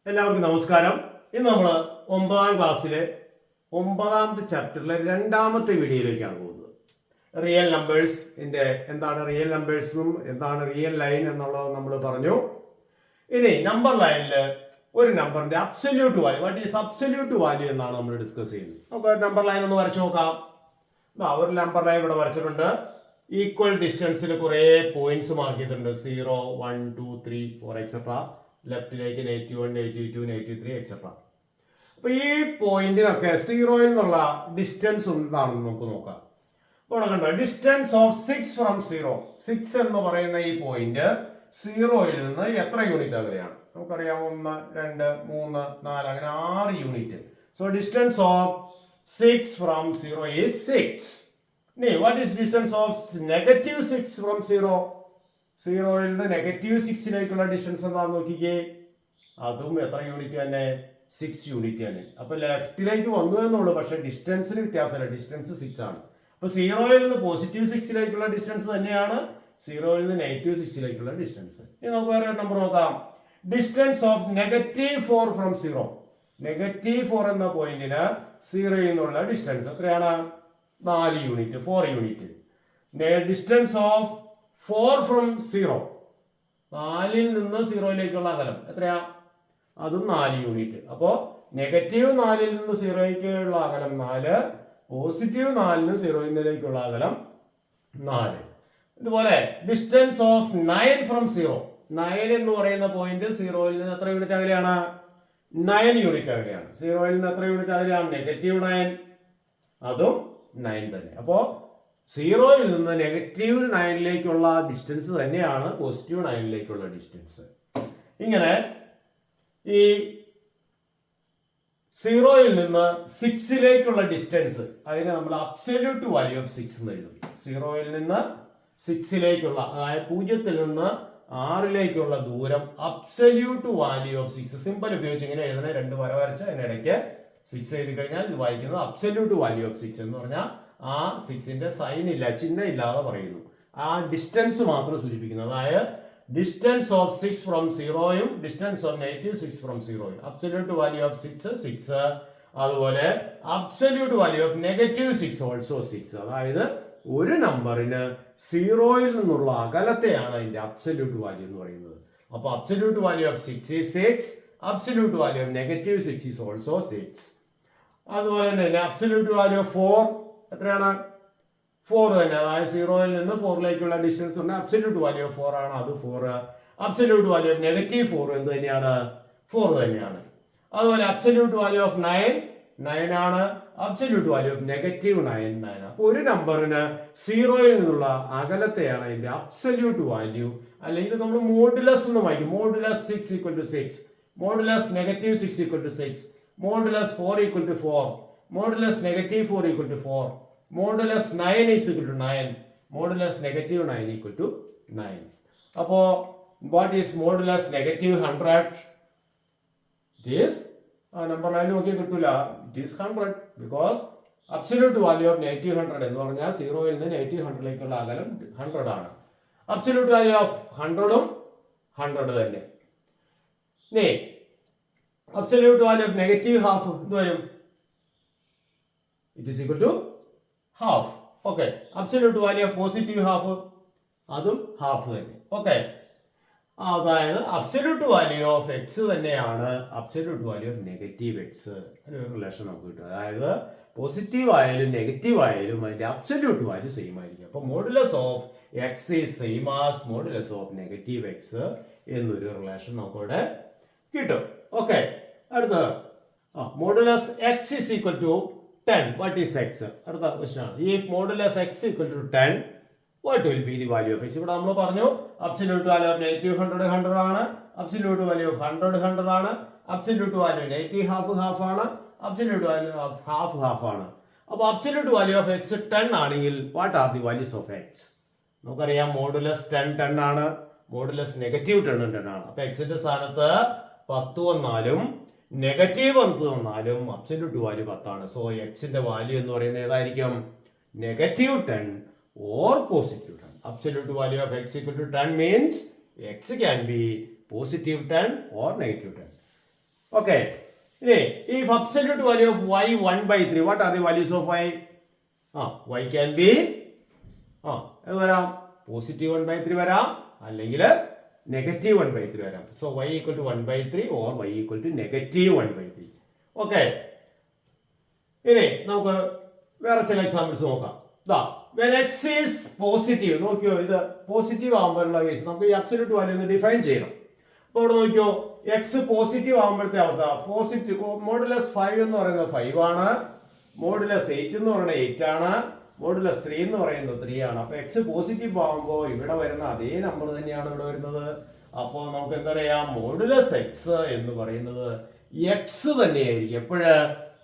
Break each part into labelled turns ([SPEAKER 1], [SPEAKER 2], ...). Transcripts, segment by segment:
[SPEAKER 1] എല്ലാവർക്കും നമസ്കാരം. ഇന്ന് നമ്മൾ 9ാം ക്ലാസ്സിലെ 9ാമത്തെ ചാപ്റ്ററിലെ 2ാമത്തെ വീഡിയോയിലേക്കാണ് പോകുന്നത്. റിയൽ നമ്പേഴ്സിന്റെ എന്താണ് റിയൽ നമ്പേഴ്സും എന്താണ് റിയൽ ലൈൻ എന്നുള്ളത് നമ്മൾ പറഞ്ഞു. ഇനി നമ്പർ ലൈനിൽ ഒരു നമ്പറിന്റെ absolute value, what is absolute value എന്നാണ് നമ്മൾ ഡിസ്കസ് ചെയ്യുന്നത്. നമുക്ക് ഒരു നമ്പർ ലൈൻ ഒന്ന് വരച്ചു നോക്കാം. ഒരു നമ്പർ ലൈൻ ഇവിടെ വരച്ചിട്ടുണ്ട്. ഈക്വൽ ഡിസ്റ്റൻസിൽ കുറെ പോയിന്റ്സ് മാർക്ക് ചെയ്തിട്ടുണ്ട്. 0, 1, 2, 3, 4 എക്സെട്ര. ലെഫ്റ്റിലേക്ക് -1, -2, -3 എക്സെട്ര. അപ്പൊ ഈ പോയിന്റിനൊക്കെ 0യിൽ നിന്നുള്ള ഡിസ്റ്റൻസ് എന്താണെന്ന് നമുക്ക് നോക്കാം. അപ്പോൾ കണ്ടോ, ഡിസ്റ്റൻസ് ഓഫ് 6 ഫ്രം 0. 6 എന്ന് പറയുന്ന ഈ പോയിന്റ് 0യിൽ നിന്ന് എത്ര യൂണിറ്റ് അകലെയാണ്? നമുക്കറിയാം 1, 2, 3, 4 അങ്ങനെ 6 unit. So distance of 6 from 0 is 6. What is distance of -6 from 0? 0യിൽ നിന്ന് -6ലേക്കുള്ള ഡിസ്റ്റൻസ് എന്താണെന്ന് നോക്കിക്കേ. അതും എത്ര യൂണിറ്റ് തന്നെ? 6 യൂണിറ്റ് തന്നെ. അപ്പൊ ലെഫ്റ്റിലേക്ക് വന്നു എന്നുള്ളൂ, പക്ഷെ ഡിസ്റ്റൻസിന് വ്യത്യാസമില്ല. ഡിസ്റ്റൻസ് 6 ആണ്. അപ്പൊ 0യിൽ നിന്ന് +6ലേക്കുള്ള ഡിസ്റ്റൻസ് തന്നെയാണ് 0യിൽ നിന്ന് -6ലേക്കുള്ള ഡിസ്റ്റൻസ്. ഇനി നമുക്ക് വേറെ ഒരു നമ്പർ നോക്കാം. Distance of -4 from 0. -4 എന്ന പോയിന്റിന് 0യിൽ നിന്നുള്ള ഡിസ്റ്റൻസ് എത്രയാണ്? 4 unit, 4 unit. Distance of 4 from 0. 4ൽ നിന്ന് 0യിലേക്കുള്ള അകലം എത്രയാ? അതും 4 യൂണിറ്റ്. അപ്പോ -4ൽ നിന്ന് 0യിലേക്കുള്ള അകലം 4, +4ന് 0യിലേക്കുള്ള അകലം 4. ഇതുപോലെ ഡിസ്റ്റൻസ് ഓഫ് 9 ഫ്രം 0. 9 എന്ന് പറയുന്ന പോയിന്റ് 0യിൽ നിന്ന് എത്ര യൂണിറ്റ് അകലെയാണ്? 9 യൂണിറ്റ് അകലെയാണ്. 0യിൽ നിന്ന് എത്ര യൂണിറ്റ് അകലെയാണ്? -9. അതും 9 തന്നെ. അപ്പോ 0യിൽ നിന്ന് -9ലേക്കുള്ള ഡിസ്റ്റൻസ് തന്നെയാണ് +9ലേക്കുള്ള ഡിസ്റ്റൻസ്. ഇങ്ങനെ ഈ 0യിൽ നിന്ന് 6ലേക്കുള്ള ഡിസ്റ്റൻസ്, അതിനെ നമ്മൾ അബ്സല്യൂട്ട് വാല്യൂ ഓഫ് 6 എന്ന് എഴുതും. 0യിൽ നിന്ന് 6ലേക്കുള്ള, അതായത് 0ത്തിൽ നിന്ന് 6ലേക്കുള്ള ദൂരം അബ്സല്യൂട്ട് വാല്യൂ ഓഫ് 6. സിമ്പിൾ ഉപയോഗിച്ച് ഇങ്ങനെ എഴുതണേ. 2 വര വരച്ച് അതിനിടയ്ക്ക് 6 എഴുതി കഴിഞ്ഞാൽ ഇത് വായിക്കുന്നത് അബ്സല്യൂട്ട് വാല്യൂ ഓഫ് 6 എന്ന് പറഞ്ഞാൽ ആ 6ന്റെ സൈൻ ഇല്ല, ചിഹ്നം ഇല്ലാതെ പറയുന്നു. ആ ഡിസ്റ്റൻസ് മാത്രം സൂചിപ്പിക്കുന്നു. അതായത് ഡിസ്റ്റൻസ് ഓഫ് 6 ഫ്രം 0യും ഡിസ്റ്റൻസ് ഓഫ് -6 ഫ്രം 0യും. Absolute value of 6. അതുപോലെ അബ്സല്യൂട്ട് വാല്യൂ ഓഫ് -6 ഓൾസോ 6. അതായത് ഒരു നമ്പറിന് 0യിൽ നിന്നുള്ള അകലത്തെയാണ് അതിന്റെ അബ്സല്യൂട്ട് വാല്യൂ എന്ന് പറയുന്നത്. അപ്പൊ absolute value of 6 is 6. Absolute value of -6 is also 6. അതുപോലെ തന്നെ അബ്സല്യൂട്ട് വാല്യൂ ഓഫ് 4 എത്രയാണ്? 4 തന്നെ. അതായത് 0യിൽ നിന്ന് 4ലേക്കുള്ള ഡിസ്റ്റൻസ് ഉണ്ട്. അബ്സല്യൂട്ട് വാല്യൂ ഓഫ് 4 ആണ്, അത് 4. അബ്സല്യൂട്ട് വാല്യൂ ഓഫ് -4 എന്ത് തന്നെയാണ്? 4 തന്നെയാണ്. അതുപോലെ അബ്സല്യൂട്ട് വാല്യൂ ഓഫ് 9 ആണ്. Absolute value of -9 9. അപ്പോൾ ഒരു നമ്പറിന് 0യിൽ നിന്നുള്ള അകലത്തെയാണ് അതിന്റെ അബ്സല്യൂട്ട് വാല്യൂ. അല്ലെങ്കിൽ നമ്മൾ മോഡുലസ് എന്ന് വായിക്കും. Modulus 6 = 6, modulus -6 = 6, modulus 4 = 4, modulus -4 = 4, modulus 9 = 9, modulus -9 = 9. അപ്പോ what is modulus -100? It is number line നോക്കി കിട്ടൂല. It is 100 because absolute value of -100 എന്ന് പറഞ്ഞാൽ 0യിൽ നിന്ന് -100ലേക്കുള്ള അകലം 100 ആണ്. അബ്സല്യൂട്ട് വാല്യൂ ഓഫ് 100ഉം 100 തന്നെ. ഇനി അബ്സല്യൂട്ട് വാല്യൂ ഓഫ് -½ എന്ത് വരും? It is equal to half. Okay. Absolute value of +½ അതും ഹാഫ് തന്നെ. ഓക്കെ. അതായത് അബ്സല്യൂട്ട് വാല്യൂ ഓഫ് x തന്നെയാണ് അബ്സല്യൂട്ട് വാല്യൂ ഓഫ് -x. അതിനൊരു റിലേഷൻ നമുക്ക് കിട്ടും. അതായത് പോസിറ്റീവ് ആയാലും നെഗറ്റീവ് ആയാലും അതിന്റെ അബ്സല്യൂട്ട് വാല്യൂ സെയിം ആയിരിക്കും. അപ്പൊ modulus of x is same as modulus of -x എന്നൊരു റിലേഷൻ നമുക്കിവിടെ കിട്ടും. ഓക്കെ. അടുത്തത് modulus x is equal to 10. What is x? അടുത്ത ക്വസ്റ്റ്യൻ ആണ്. If modulus x equal to 10, what will be the value of x? ഇവിടെ നമ്മൾ പറഞ്ഞു absolute value of -100 100 ആണ്. അബ്സല്യൂട്ട് വാല്യൂ ഓഫ് 100 100 ആണ്. അബ്സല്യൂട്ട് വാല്യൂ -½ ഹാഫ് ആണ്. Absolute value of half ആണ്. അപ്പോൾ അബ്സല്യൂട്ട് വാല്യൂ ഓഫ് x 10 ആണെങ്കിൽ what are the values of x? നമുക്കറിയാം മോഡുലസ് 10 ആണ്. മോഡുലസ് -10 ആണ്. അപ്പൊ എക്സിന്റെ സ്ഥാനത്ത് 10 വന്നാലും -10 വന്നാലും അബ്സല്യൂട്ട് വാല്യൂ 10 ആണ്. സോ എക്സിന്റെ വാല്യൂ എന്ന് പറയുന്നത് ഏതായിരിക്കും? -10 or +10. Absolute value of x equal to 10 means x can be +10 or -10. Okay. ഇനി if absolute value of y 1/3, what are the values of y? Y can be അത് വരാം positive 1/3 വരാം, അല്ലെങ്കിൽ നെഗറ്റീവ് 1/3 വരാം. So y equal to 1/3 or y equal to negative 1/3. Okay. ഇനി നമുക്ക് വേറെ ചില എക്സാമ്പിൾസ് നോക്കാം. when x is പോസിറ്റീവ്, നോക്കിയോ ഇത് പോസിറ്റീവ് ആകുമ്പോഴുള്ള കേസ് നമുക്ക് ഈ അബ്സല്യൂട്ട് വാല്യൂ ഒന്ന് ഡിഫൈൻ ചെയ്യണം. അപ്പോൾ ഇവിടെ നോക്കിയോ എക്സ് പോസിറ്റീവ് ആകുമ്പോഴത്തെ അവസ്ഥ പോസിറ്റീവ് മോഡുലസ് 5 എന്ന് പറയുന്നത് 5 ആണ്, മോഡുലസ് 8 എന്ന് പറയുന്നത് 8 ആണ്, മോഡുലസ് 3 എന്ന് പറയുന്നത് 3 ആണ്. അപ്പൊ എക്സ് പോസിറ്റീവ് ആകുമ്പോൾ ഇവിടെ വരുന്ന അതേ നമ്പർ തന്നെയാണ് ഇവിടെ വരുന്നത്. അപ്പോൾ നമുക്ക് എന്താ പറയാ, മോഡുലസ് എക്സ് എന്ന് പറയുന്നത് എക്സ് തന്നെയായിരിക്കും എപ്പോഴ്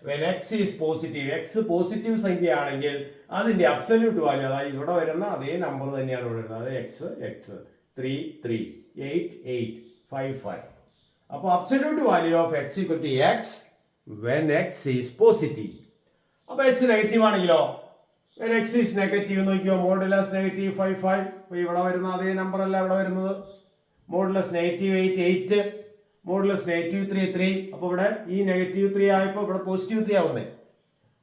[SPEAKER 1] when x is positive. X positive സംഖ്യ ആണെങ്കിൽ അതിന്റെ അബ്സല്യൂട്ട് വാല്യൂ, അതായത് ഇവിടെ വരുന്ന അതേ നമ്പർ തന്നെയാണ് ഇവിടെ വരുന്നത്. അത് എക്സ് 3 3 8 8 5 5. അപ്പോൾ absolute value of x equal to x when x is positive. അപ്പോൾ എക്സ് നെഗറ്റീവ് ആണെങ്കിലോ when x is നെഗറ്റീവ് നോക്കിയോ മോഡുലസ് നെഗറ്റീവ് 5 5. അപ്പോൾ ഇവിടെ വരുന്ന അതേ നമ്പർ അല്ല ഇവിടെ വരുന്നത്. Modulus negative 8 8, modulus negative 3 3. അപ്പോൾ ഇവിടെ ഈ നെഗറ്റീവ് 3 ആയപ്പോൾ ഇവിടെ പോസിറ്റീവ് 3 ആവുന്നേ,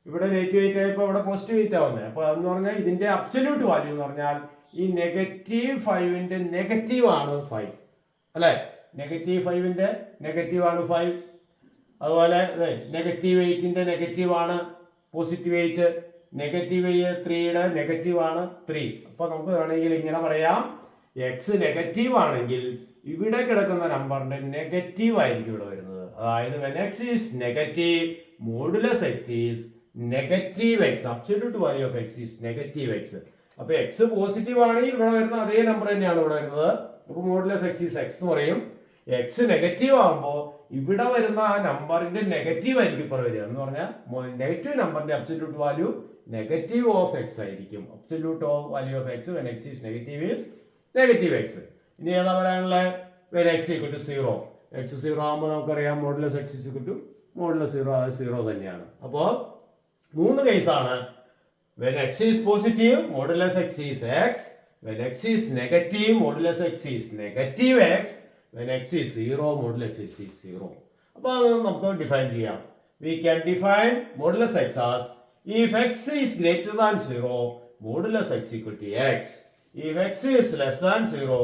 [SPEAKER 1] ഇവിടെ നെഗറ്റീവ് 8 ആയപ്പോൾ ഇവിടെ പോസിറ്റീവ് 8 ആവുന്നേ. അപ്പോൾ അതെന്ന് പറഞ്ഞാൽ ഇതിന്റെ അബ്സല്യൂട്ട് വാല്യൂ എന്ന് പറഞ്ഞാൽ ഈ നെഗറ്റീവ് 5ന്റെ നെഗറ്റീവ് ആണ് 5 അല്ലേ. നെഗറ്റീവ് 5ന്റെ നെഗറ്റീവ് ആണ് 5. അതുപോലെ നെഗറ്റീവ് 8ന്റെ നെഗറ്റീവ് ആണ് പോസിറ്റീവ് 8, നെഗറ്റീവ് 3യുടെ നെഗറ്റീവ് ആണ് 3. അപ്പോൾ നമുക്ക് വേണമെങ്കിൽ ഇങ്ങനെ പറയാം, എക്സ് നെഗറ്റീവ് ആണെങ്കിൽ ഇവിടെ കിടക്കുന്ന നമ്പറിന്റെ നെഗറ്റീവ് ആയിരിക്കും ഇവിടെ വരുന്നത്. അതായത് when x is negative, modulus x is negative x. absolute value of x is negative x. അപ്പൊ x പോസിറ്റീവ് ആണെങ്കിൽ ഇവിടെ വരുന്ന അതേ നമ്പർ തന്നെയാണ് ഇവിടെ വരുന്നത്. അപ്പൊ മോഡുലസ് x is x എന്ന് പറയും. x നെഗറ്റീവ് ആകുമ്പോൾ ഇവിടെ വരുന്ന ആ നമ്പറിന്റെ നെഗറ്റീവ് ആയിരിക്കും ഇപ്പോൾ വരിക. എന്ന് പറഞ്ഞാൽ നെഗറ്റീവ് നമ്പറിന്റെ absolute value negative of X ആയിരിക്കും. Absolute value of X when x is negative is negative X. ഇനി ഏതാ പറയാനുള്ള when x equal to 0. x 0 ആകുമ്പോൾ നമുക്കറിയാം modulus x equal to modulus 0 തന്നെയാണ്. അപ്പോൾ 3 കേസാണ്. when x is positive, modulus x is x. when x is negative, modulus x is negative x. when x is 0, modulus x is 0. അപ്പോൾ അത് നമുക്ക് define ചെയ്യാം. we can define modulus x as if x is greater than 0, modulus x equal to x. if x is less than 0,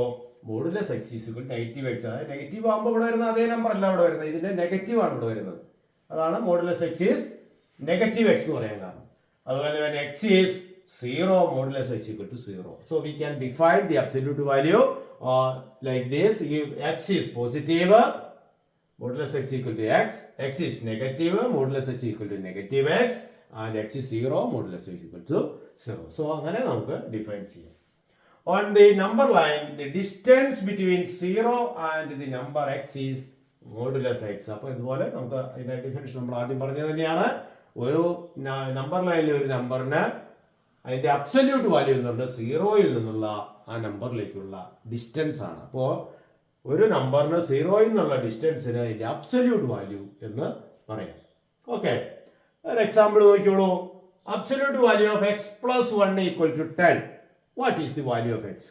[SPEAKER 1] modulus x is equal to negative x. അതായത് negative ആകുമ്പോൾ ഇവിടെ വരുന്ന അതേ number അല്ല ഇവിടെ വരുന്നത്, ഇതിന്റെ നെഗറ്റീവ് ആണ് ഇവിടെ വരുന്നത്. അതാണ് modulus x is negative x എന്ന് പറയാൻ കാരണം. അതുപോലെ when x is 0, modulus x equal to 0. So we can define the absolute value like this. If x is positive, modulus x equal to x. x is negative, modulus x equal to negative x. and x is 0, modulus x equal to 0. So അങ്ങനെ നമുക്ക് define ചെയ്യാം. On the number line, the distance between 0 and the number x is modulus x. അപ്പോൾ ഇതുപോലെ നമുക്ക് അതിന്റെ difference നമ്മൾ ആദ്യം പറഞ്ഞത് തന്നെയാണ്. ഒരു നമ്പർ ലൈനിലെ ഒരു നമ്പറിന് അതിന്റെ അബ്സല്യൂട്ട് വാല്യൂ എന്ന് പറഞ്ഞാൽ 0യിൽ നിന്നുള്ള ആ നമ്പറിലേക്കുള്ള ഡിസ്റ്റൻസ് ആണ്. അപ്പോൾ ഒരു നമ്പറിന് 0യിൽ നിന്നുള്ള ഡിസ്റ്റൻസിന് അതിന്റെ അബ്സല്യൂട്ട് വാല്യൂ എന്ന് പറയാം. ഓക്കെ, ഒരു എക്സാമ്പിൾ നോക്കിയോളൂ. അബ്സല്യൂട്ട് value of x plus 1 equal to 10. What is the value of X?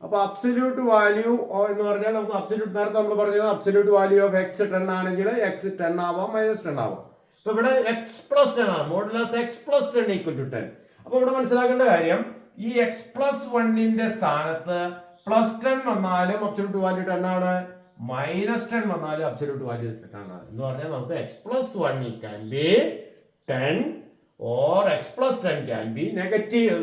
[SPEAKER 1] അപ്പോൾ അബ്സല്യൂട്ട് വാല്യൂ എന്ന് പറഞ്ഞാൽ നമുക്ക് അബ്സല്യൂട്ട് നേരത്തെ നമ്മൾ പറഞ്ഞത് അബ്സല്യൂട്ട് വാല്യൂ ഓഫ് എക്സ് 10 ആണെങ്കിൽ എക്സ് 10 ആവാം -10 ആവാം. അപ്പോൾ ഇവിടെ എക്സ് പ്ലസ് 10 ആണ്. Modulus x plus 10 equal to 10. അപ്പോൾ ഇവിടെ മനസ്സിലാക്കേണ്ട കാര്യം ഈ എക്സ് പ്ലസ് 1ന്റെ സ്ഥാനത്ത് +10 വന്നാലും അബ്സല്യൂട്ട് വാല്യൂ 10 ആണ്, -10 വന്നാലും അബ്സല്യൂട്ട് വാല്യൂ 10 ആണ്. എന്ന് പറഞ്ഞാൽ നമുക്ക് X plus 1 can be 10 or x plus 10 can be negative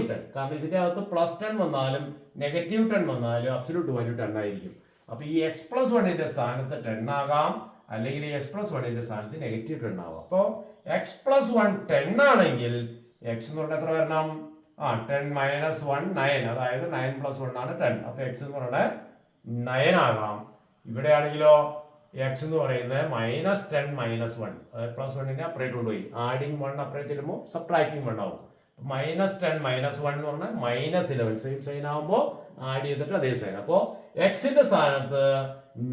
[SPEAKER 1] 10. കാരണം ഇതിന്റെ അകത്ത് +10 വന്നാലും -10 വന്നാലും അബ്സല്യൂട്ട് വാല്യൂ 10 ആയിരിക്കും. അപ്പൊ ഈ x plus 1ന്റെ സ്ഥാനത്ത് 10 ആകാം, അല്ലെങ്കിൽ x plus 1ന്റെ സ്ഥാനത്ത് -10 ആവാം. അപ്പോൾ x plus 1 10 ആണെങ്കിൽ x എന്ന് പറഞ്ഞാൽ എത്ര വരണം? 10 - 1 9. അതായത് 9 + 1 ആണ് 10. അപ്പൊ x എന്ന് പറഞ്ഞാൽ 9 ആകാം. ഇവിടെ ആണെങ്കിലോ x എന്ന് പറയുന്നത് -10 - 1. അതായത് +1നെ അപ്പുറേറ്റ് കൊണ്ടുപോയി ആഡിങ് 1 അപ്പുറേറ്റ് ചെല്ലുമ്പോൾ സബ്ട്രാക്ടിങ് 1 ആവും. -10 - 1 എന്ന് പറഞ്ഞാൽ -11. സെയിം സൈൻ ആകുമ്പോൾ ആഡ് ചെയ്തിട്ട് അതേ സൈൻ. അപ്പോൾ എക്സിന്റെ സ്ഥാനത്ത്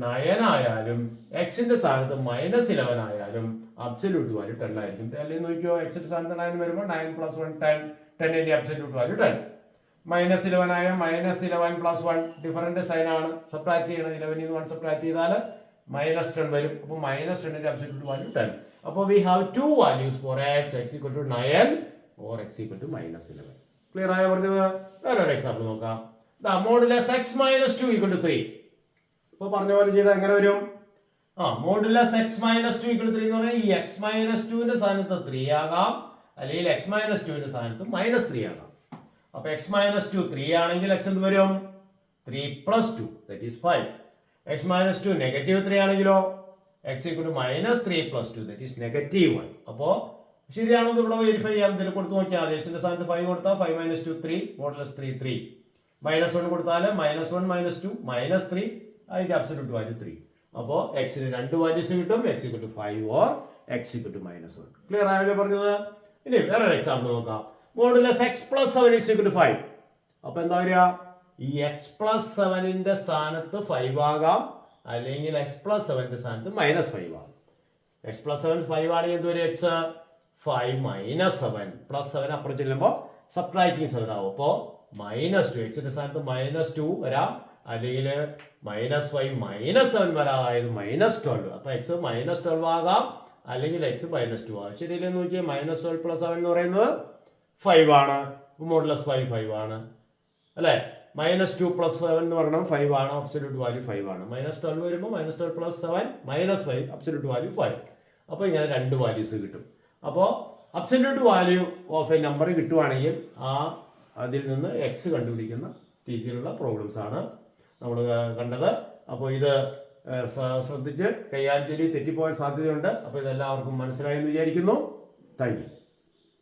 [SPEAKER 1] 9 ആയാലും എക്സിന്റെ സ്ഥാനത്ത് -11 ആയാലും അബ്സല്യൂട്ട് വാല്യൂ 10 ആയിരിക്കും. അല്ലെങ്കിൽ നോക്കിയോ, എക്സിന്റെ സ്ഥാനത്ത് 9 വരുമ്പോൾ 9 + 1 10. 10ന്റെ അബ്സല്യൂട്ട് വാല്യൂ 10. -11 ആയ -11 + 1 ഡിഫറന്റ് സൈൻ ആണ്. സബ്ട്രാക്ട് ചെയ്യണം. 11 1 സബ്ട്രാക്ട് ചെയ്താൽ -10 വരും. അപ്പോൾ -10ന്റെ അബ്സല്യൂട്ട് വാല്യൂ 10. അപ്പോൾ we have two values for x equal to 9 or x equal to -11. Clear ആയോ പറഞ്ഞത്? വേറൊരു എക്സാമ്പിൾ നോക്കാം. ദാ മോഡുലസ് x - 2 ഈക്വൽ ടു 3. ഇപ്പോൾ പറഞ്ഞ പോലെ ചെയ്താൽ എങ്ങനെ വരും? മോഡുലസ് x - 2 ഈക്വൽ ടു 3 എന്ന് പറഞ്ഞാൽ ഈ x - 2ന്റെ സ്ഥാനത്ത് 3 ആകാം, അല്ലെങ്കിൽ x - 2ന്റെ സ്ഥാനത്ത് -3 ആകാം. അപ്പോൾ x - 2 3 ആണെങ്കിൽ x എന്ത് വരും? 3 + 2 that is 5. x - 2 -3 ആണെങ്കിലോ x equal to -3 + 2 that is -1. അപ്പോൾ ശരിയാണോ എന്ന് ഇവിടെ വെരിഫൈ ചെയ്യാം. ഇതിൽ കൊടുത്ത് നോക്കിയാൽ മതി. എക്സിന്റെ സ്ഥാനത്ത് 5 കൊടുത്താൽ 5 - 2 3 മോഡുലസ് 3 3. -1 കൊടുത്താൽ -1 -2 -3 അതിന്റെ അബ്സല്യൂട്ട് വാല്യൂ 3. അപ്പോൾ എക്സിന് 2 വാല്യൂസ് കിട്ടും. x equal to 5 or x equal to -1. Clear ആയല്ലോ പറഞ്ഞത്? ഇനി വേറൊരു എക്സാമ്പിൾ നോക്കാം. Modulus x + 7 equal to 5. അപ്പോൾ എന്താ വരിക? ഈ x + 7ന്റെ സ്ഥാനത്ത് 5 ആകാം, അല്ലെങ്കിൽ x + 7ന്റെ സ്ഥാനത്ത് -5 ആകാം. x + 7 5 ആണെങ്കിൽ എന്ത് വരും? x 5 - 7 + 7 അപ്പുറം ചെല്ലുമ്പോൾ സബ്ട്രാക്ടിങ് 7 ആവും. അപ്പോൾ -2 എക്സിന്റെ സ്ഥാനത്ത് -2 വരാം, അല്ലെങ്കിൽ -5 - 7 വരാം, അതായത് -12. അപ്പോൾ x -12 ആകാം, അല്ലെങ്കിൽ x -2 ആകാം. ശരിയല്ലേ നോക്കിയേ? -12 + 7 എന്ന് പറയുന്നത് 5 ആണ്. മോഡുലസ് 5 5 ആണ് അല്ലേ? -2 + 7 എന്ന് പറഞ്ഞാൽ 5 ആണ്. അബ്സല്യൂട്ട് വാല്യൂ 5 ആണ്. -12 വരുമ്പോൾ -12 + 7 -5 അബ്സല്യൂട്ട് വാല്യൂ 5. അപ്പോൾ ഇങ്ങനെ 2 വാല്യൂസ് കിട്ടും. അപ്പോൾ absolute value of A number കിട്ടുവാണെങ്കിൽ അതിൽ നിന്ന് എക്സ് കണ്ടുപിടിക്കുന്ന രീതിയിലുള്ള പ്രോബ്ലംസ് ആണ് നമ്മൾ കണ്ടത്. അപ്പോൾ ഇത് ശ്രദ്ധിച്ച് കൈകാര്യം ചെയ്ത് തെറ്റിപ്പോകാൻ സാധ്യതയുണ്ട്. അപ്പോൾ ഇതെല്ലാവർക്കും മനസ്സിലായെന്ന് വിചാരിക്കുന്നു. Thank you.